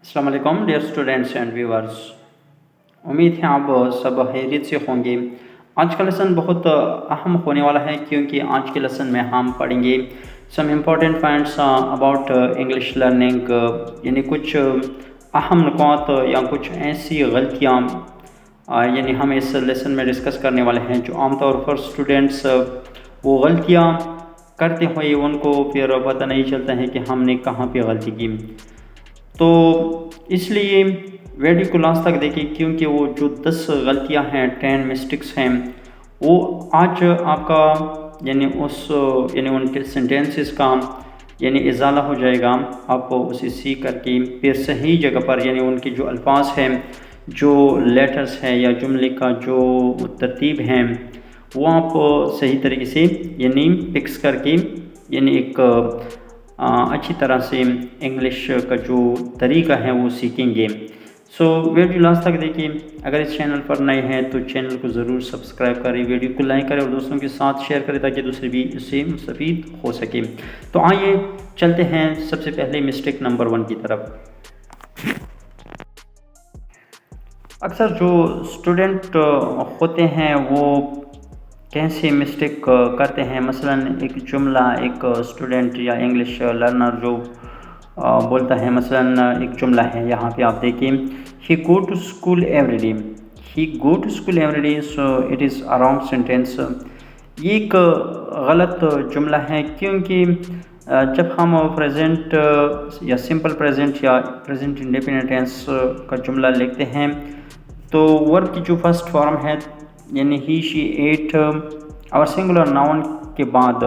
अस्सलाम वालेकुम dear students and viewers. उम्मीद है आप सब खैरियत से होंगे। आज का लेसन बहुत अहम होने वाला है क्योंकि आज के लेसन में हम पढ़ेंगे some important points about English learning, यानी कुछ अहम नुकात या कुछ ऐसी गलतियाँ यानी हम इस लेसन में डिस्कस करने वाले हैं जो आमतौर पर स्टूडेंट्स वो गलतियाँ करते हुए उनको फिर पता नहीं चलता है कि हमने कहाँ पे गलती की। तो इसलिए वीडियो को लास्ट तक देखिए क्योंकि वो जो 10 गलतियां हैं, 10 मिस्टेक्स हैं, वो आज आपका यानी उन सेंटेंसेस का यानी इजाला हो जाएगा। आप उसे सीख करके फिर सही जगह पर यानी उनके जो अल्फाज हैं, जो लेटर्स हैं या जुमले का जो तरतीब हैं, वो आप सही तरीके से यानी फिक्स करके यानी एक अच्छी तरह से इंग्लिश का जो तरीका है वो सीखेंगे। सो वीडियो लास्ट तक देखिए। अगर इस चैनल पर नए हैं तो चैनल को ज़रूर सब्सक्राइब करें, वीडियो को लाइक करें और दोस्तों के साथ शेयर करें ताकि दूसरे भी इससे मुस्तफ़ीद हो सके। तो आइए चलते हैं सबसे पहले मिस्टेक नंबर 1 की तरफ। अक्सर जो स्टूडेंट होते हैं वो कैसे मिस्टेक करते हैं। मसलन एक जुमला एक स्टूडेंट या इंग्लिश लर्नर जो बोलता है, मसलन एक जुमला है, यहाँ पे आप देखिए, he go to school every day. He go to school every day, so it is a wrong sentence. ये एक गलत जुमला है क्योंकि जब हम प्रेजेंट या सिंपल प्रेजेंट या प्रेजेंट इंडेफिनिट टेंस का जुमला लिखते हैं तो वर्ब की जो फर्स्ट फॉर्म है यानी ही शी एट और सिंगुलर नाउन के बाद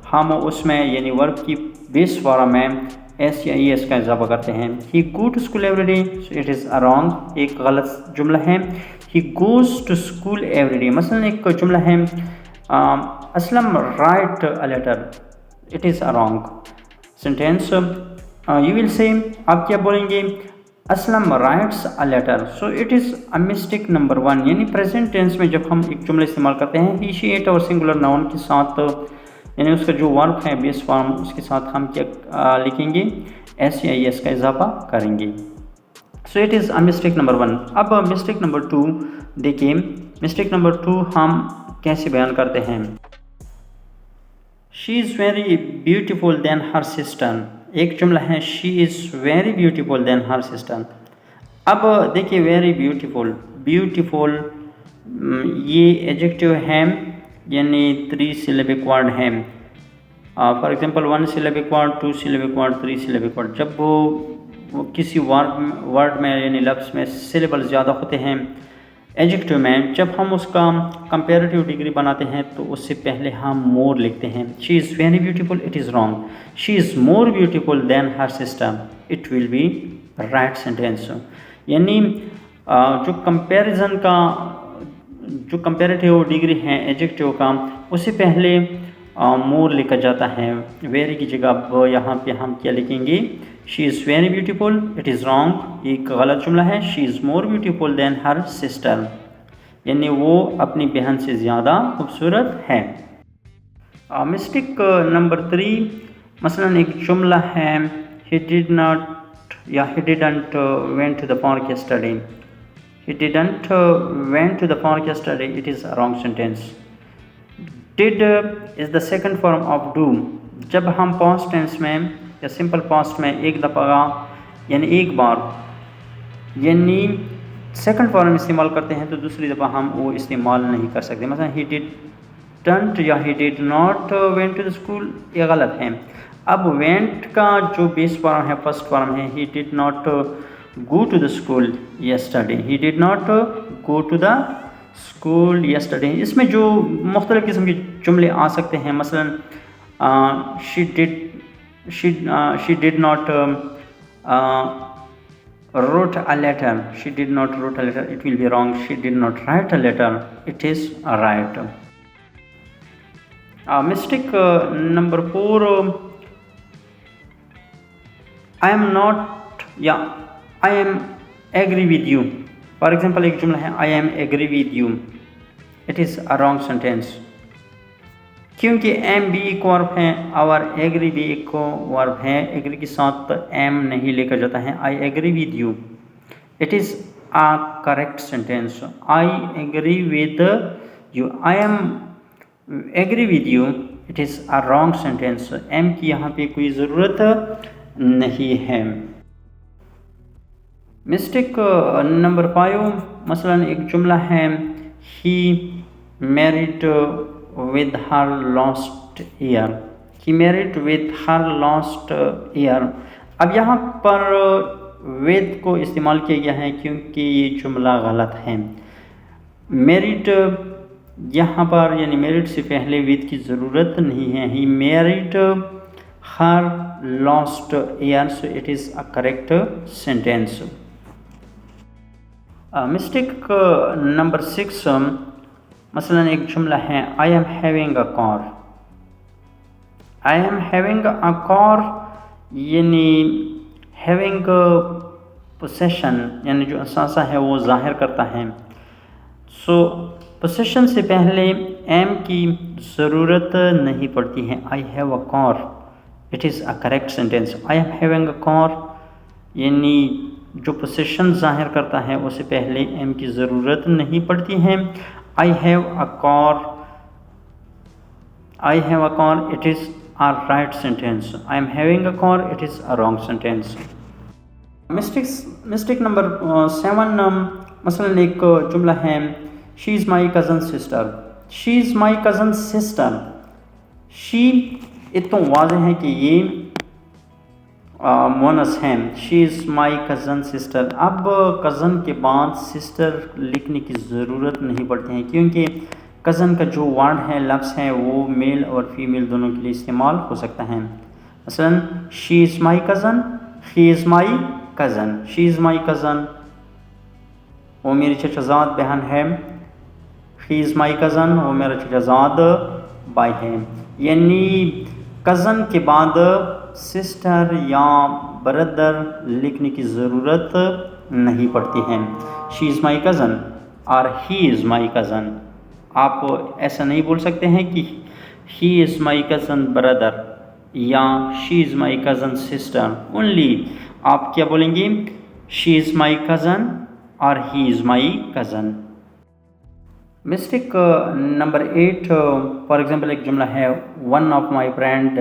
हम उसमें यानी वर्ब की बेस फॉर्म में एस या ई एस का इजाफा करते हैं। He go to school every day, so it is a wrong, एक गलत जुमला है। He goes to school every day, मसलन एक जुमला है Aslam write a letter, it is a wrong sentence. You will say, आप क्या बोलेंगे, Aslam writes a letter, so it is a mistake number 1। यानी प्रेजेंट टेंस में जब हम एक जुमला इस्तेमाल करते हैं ही शी एट और सिंगुलर नाउन के साथ यानी उसका जो वर्ब है बेस फॉर्म उसके साथ हम क्या लिखेंगे, एस या एस का इजाफा करेंगे। सो it is a mistake number 1। अब मिस्टेक नंबर 2 देखिए। मिस्टेक नंबर 2 हम कैसे बयान करते हैं। She is very beautiful then her sister. एक जुमला है, she is very beautiful then her sister. अब देखिए, वेरी ब्यूटीफुल, ब्यूटीफुल ये एडजेक्टिव है यानी 3 सिलेबिक वर्ड है। For example 1 syllabic word, 2 syllabic word, 3 syllabic word. जब वो किसी वर्ड में यानी लफ्ज़ में सिलेबल ज़्यादा होते हैं एडजेक्टिव में, जब हम उसका कंपेरेटिव डिग्री बनाते हैं तो उससे पहले हम मोर लिखते हैं। She is very beautiful, it is wrong. She is more beautiful then her sister, it will B right sentence. यानी जो कंपैरिजन का जो कंपेरेटिव डिग्री है एडजेक्टिव का, उससे पहले मोर लिखा जाता है। वेरी की जगह अब यहाँ पे हम क्या लिखेंगे, she is very beautiful, it is wrong, एक गलत जुमला है। She is more beautiful then her sister, यानी वो अपनी बहन से ज़्यादा खूबसूरत है। मिस्टेक नंबर 3, मसलन एक जुमला है, ही डिड नॉट या he didn't went to the park yesterday. He didn't went to the park yesterday. It is a wrong sentence. Did is the second form of do. जब हम past tense में या simple past में एक दफ़ा यानी एक बार यानी सेकंड फॉर्म इस्तेमाल करते हैं तो दूसरी दफ़ा हम वो इस्तेमाल नहीं कर सकते। मतलब he didn't या he did not went to the school, ये गलत है। अब वेंट का जो बेस फॉर्म है, फर्स्ट फॉर्म है, he did not go to the school yesterday. He did not go to the school yesterday. इसमें जो मुख्तलिफ़ किस्म के जुमले आ सकते हैं, मसलन she did not wrote a letter. She did not wrote a letter, it will be wrong. She did not write a letter, it is right. Mistake number 4, I am not या I am agree with you. For example एक जुमला है, I am agree with you, it is a wrong sentence. क्योंकि M भी एक verb है और agree भी एक वर्ब है, एग्री के साथ एम नहीं लेकर जाता है। I agree with you, it is a correct sentence. I agree with you, I am agree with you, it is a wrong sentence. Am की यहाँ पे कोई ज़रूरत नहीं है। मिस्टेक नंबर 5, मसलन एक जुमला है he married with her last year, he married with her last year. अब यहाँ पर विद को इस्तेमाल किया गया है क्योंकि ये जुमला गलत है। मैरिड यहाँ पर यानी मैरिड से पहले विद की ज़रूरत नहीं है। He married her last year, so it is a correct sentence. Mistake number 6, मसलन एक जुमला है I am having a car. I am having a car यानी हैविंग पोसेशन यानी जो असासा है वो ज़ाहिर करता है। सो पोसेशन से पहले एम की ज़रूरत नहीं पड़ती है। I have a car, it is a correct sentence. I am having a car यानी जो पोसेशन ज़ाहिर करता है उससे पहले एम की ज़रूरत नहीं पड़ती है। I have a car, I have a car, it is a right sentence. I am having a car, it is a wrong sentence. Mistake number 7, मसलन एक जुमला है she is my cousin sister. She is my cousin sister, she इतना वाज़ेह है कि ये मोनस है। She is my cousin sister. अब कज़न के बाद सिस्टर लिखने की ज़रूरत नहीं पड़ती है क्योंकि कज़न का जो वर्ड है, लफ्ज़ है, वो मेल और फीमेल दोनों के लिए इस्तेमाल हो सकता है। मसलन she is my cousin, he is my cousin. She is my cousin, वो मेरी चचाजाद बहन है। ही इज़ माई कज़न, वो मेरा चचाजाद भाई है। यानी कज़न के बाद सिस्टर या ब्रदर लिखने की ज़रूरत नहीं पड़ती है। शी इज़ माई कज़न और ही इज़ माई कज़न। आप ऐसा नहीं बोल सकते हैं कि he is my cousin brother या she is my cousin sister. Only आप क्या बोलेंगे, शी इज़ माई कज़न और he is my cousin. Mistake number 8, for example एक जुमला है one of my friend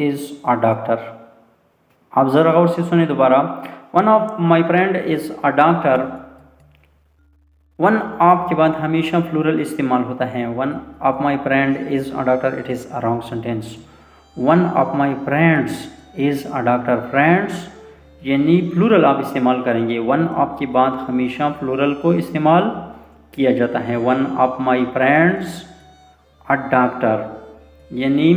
is a doctor. आप ज़रा गौर से सुने दोबारा। One of my friend is a doctor. One of के बाद हमेशा प्लूरल इस्तेमाल होता है। One of my friend is a doctor, it is a wrong sentence. One of my friends is a doctor. Friends यानी प्लूरल आप इस्तेमाल करेंगे। वन ऑफ के बाद हमेशा प्लूरल को इस्तेमाल किया जाता है। One of my friends a doctor यानी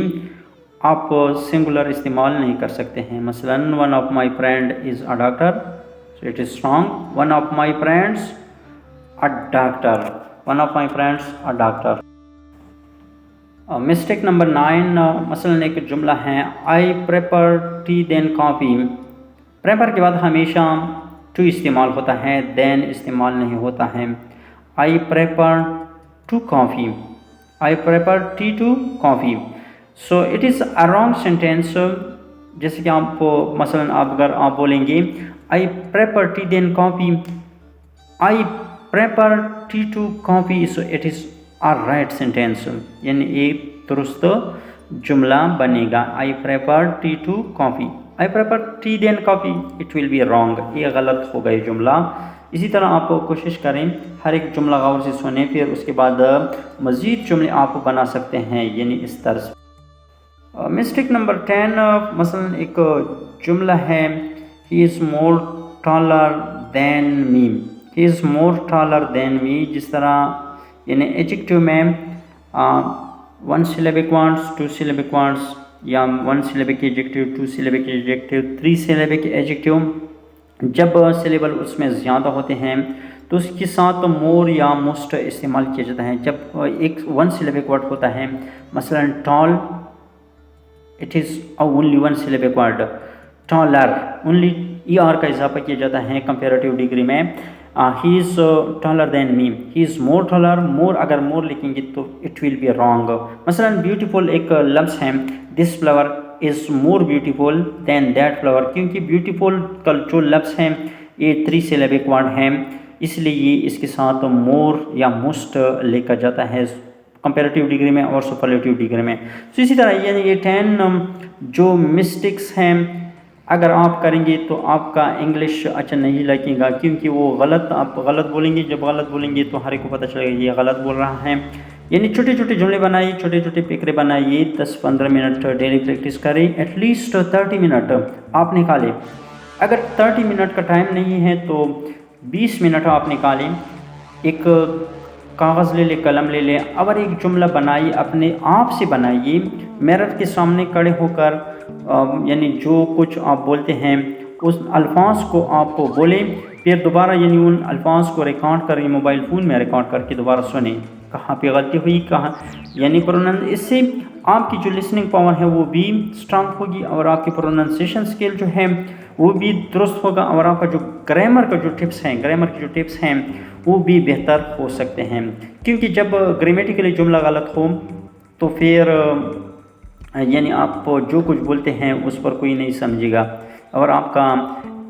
आप सिंगुलर इस्तेमाल नहीं कर सकते हैं। मसलन one of my friend is a doctor, so it is wrong. One of my friends a doctor, one of my friends a doctor. Mistake number 9, मसलन एक जुमला है I prefer tea than coffee. Prefer के बाद हमेशा to इस्तेमाल होता है, देन इस्तेमाल नहीं होता है। I prefer to coffee, I prefer tea to coffee, so it is a wrong sentence. जैसे कि आप मसलन अगर आप बोलेंगे I prefer tea than coffee, I prefer tea to coffee, so it is a right sentence. यानी एक दुरुस्त जुमला बनेगा। I prefer tea to coffee, I prefer tea than coffee, it will be wrong. ये गलत होगा ये जुमला। इसी तरह आप कोशिश करें हर एक जुमला गौर से सुने, फिर उसके बाद मज़ीद जुमले आप बना सकते हैं यानी इस तर्ज। मिस्टेक नंबर 10, मसलन एक जुमला है he is more taller than me. He is more taller than me, जिस तरह यानी एडजेक्टिव में one syllabic words, two syllabic words या one syllabic adjective, two syllabic adjective, three syllabic adjective, जब सिलेबल उसमें ज़्यादा होते हैं तो उसके साथ मोर या मोस्ट इस्तेमाल किया जाता है। जब एक वन सिलेबिक वर्ड होता है, मसलन tall, it is only one syllabic word. Taller only ER का इजाफा किया जाता है कंपेरेटिव डिग्री में। He is taller than me, he is more taller. More अगर मोर लिखेंगे तो इट विल बी रॉन्ग। मसलन ब्यूटीफुल एक लफ्ज़ है, this flower is more beautiful than that flower, क्योंकि ब्यूटीफुल का जो लफ्ज़ है ये 3 सिलेबिक वर्ड है, इसलिए ये इसके साथ मोर या मोस्ट लेकर जाता है कंपैरेटिव डिग्री में और सुपरलेटिव डिग्री में। तो इसी तरह यानी ये 10 जो मिस्टेक्स हैं अगर आप करेंगे तो आपका इंग्लिश अच्छा नहीं लगेगा, क्योंकि वो गलत आप गलत बोलेंगे। जब गलत बोलेंगे तो हर एक को पता चलेगा ये गलत बोल रहा है। यानी छोटे छोटे जुमले बनाइए, छोटे छोटे फिक्रे बनाइए, 10-15 मिनट डेली प्रैक्टिस करें, एटलीस्ट 30 मिनट आप निकालें। अगर 30 मिनट का टाइम नहीं है तो 20 मिनट आप निकालें, एक कागज़ ले ले, कलम ले ले, और एक जुमला बनाइए, अपने आप से बनाइए, मिरर के सामने खड़े होकर यानी जो कुछ आप बोलते हैं उस अल्फाज को आप बोलें, फिर दोबारा यानी उन अल्फाज को रिकॉर्ड करें, मोबाइल फ़ोन में रिकॉर्ड करके दोबारा सुने कहाँ पे गलती हुई, कहाँ यानी प्रोनाउंस। इससे आपकी जो लिसनिंग पावर है वो भी स्ट्रांग होगी और आपकी प्रोनाउंसिएशन स्किल जो है वो भी दुरुस्त होगा, और आपका जो ग्रामर के जो टिप्स हैं वो भी बेहतर हो सकते हैं। क्योंकि जब ग्रामेटिकली जुमला गलत हो तो फिर यानी आप जो कुछ बोलते हैं उस पर कोई नहीं समझेगा और आपका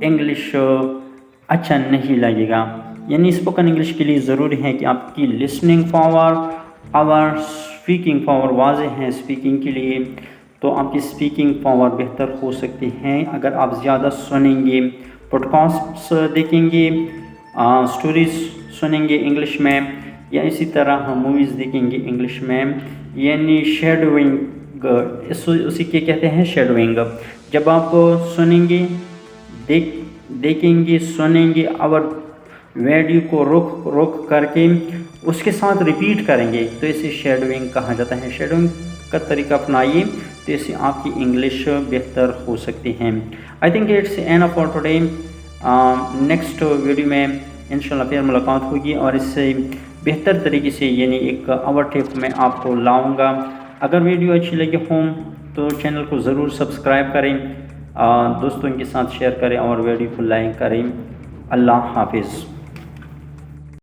इंग्लिश अच्छा नहीं लगेगा। यानी स्पोकन इंग्लिश के लिए ज़रूरी है कि आपकी लिसनिंग पावर और स्पीकिंग पावर वाज़ेह हैं स्पीकिंग के लिए, तो आपकी स्पीकिंग पावर बेहतर हो सकती है अगर आप ज़्यादा सुनेंगे, पॉडकास्ट्स देखेंगे, स्टोरीज़ सुनेंगे इंग्लिश में, या इसी तरह मूवीज़ देखेंगे इंग्लिश में। यानी शेडोइंग उसी के कहते हैं शेडोइंग। जब आप सुनेंगे, देखेंगे, सुनेंगे और वीडियो को रोक करके उसके साथ रिपीट करेंगे तो इसे शेडोइंग कहा जाता है। शेडोइंग का तरीका अपनाइए तो इससे आपकी इंग्लिश बेहतर हो सकती है। I think it's enough for today. Next video में इंशाल्लाह फिर मुलाकात होगी और इससे बेहतर तरीके से यानी एक आवर टिप में आपको लाऊंगा। अगर वीडियो अच्छी लगी हो तो चैनल को ज़रूर सब्सक्राइब करें, दोस्तों के साथ शेयर करें और वीडियो को लाइक करें। अल्लाह हाफिज़।